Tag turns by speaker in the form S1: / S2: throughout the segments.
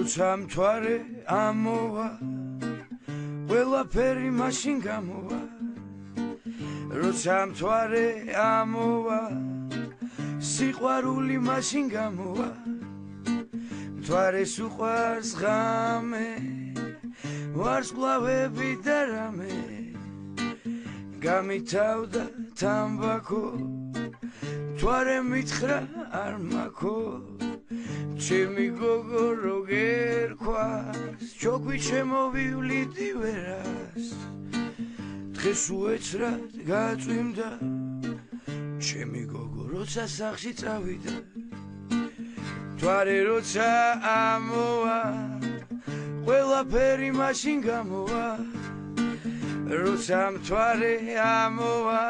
S1: როცა მთვარე ამოვა ყველაფერი მაშინ გამოვა როცა მთვარე ამოვა სიყვარული მაშინ გამოვა მთვარეს უყვარს ღამე ვარსკვლავები და რამე გამითავდა თამბაქო მთვარე მითხრა არ მაქო ჩემი გოგო როგორ ქვას ჩოქვი შემოვივლიდი ვერას დღეს უეცრად გაწვიმდა ჩემი გოგო როცა სახში წავიდა მთვარე როცა ამოვა ყველაფერი მაშინ გამოვა როცა მთვარე ამოვა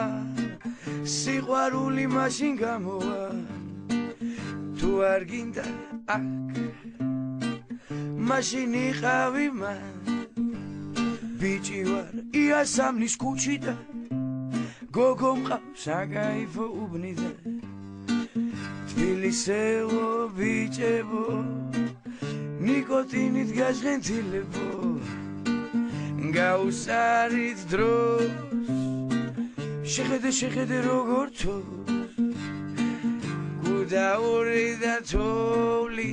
S1: სიყვარული მაშინ გამოვა თუ არ გინდა აქ მაშინ იყავი მან ბიჭი ვარ იასამნის ქუჩიდან გოგო მყავს საკაიფო უბნიდან თბილისელო ბიჭებო ნიკოტინით გაჟღენთილებო გაუსარით დროს შეხედე როგორ თოს გუდაური და თოვლი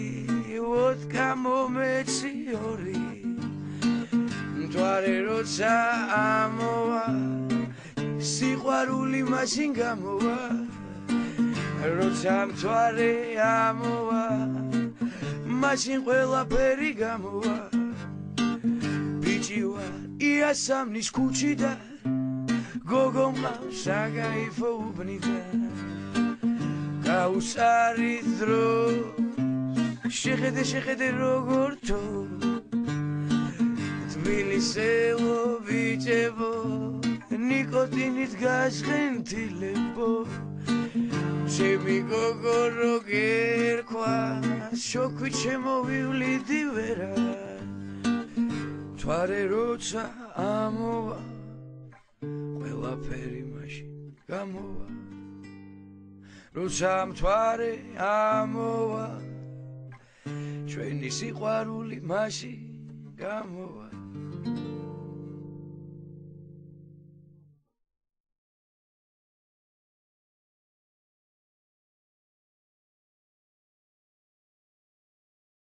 S1: ვოდკა მომეცი ორი მთვარე როცა ამოვა სიყვარული მაშინ გამოვა როცა მთვარე ამოვა მაშინ ყველაფერი გამოვა ბიჭი ვარ იასამნის ქუჩიდან გოგო მყავს საკაიფო უბნიდან გაუსარით დროს შეხედე როგორ თოს თბილისელო ბიჭებო ნიკოტინით გაჟღენთილებო ჩემი გოგო როგორ ქვას შოქვით შემოვივლიდი ვერას მთვარე როცა ამოვა ყველაფერი მაშინ გამოვა როცა მთვარე ამოვა ჩვენი სიყვარული მაშინ გამოვა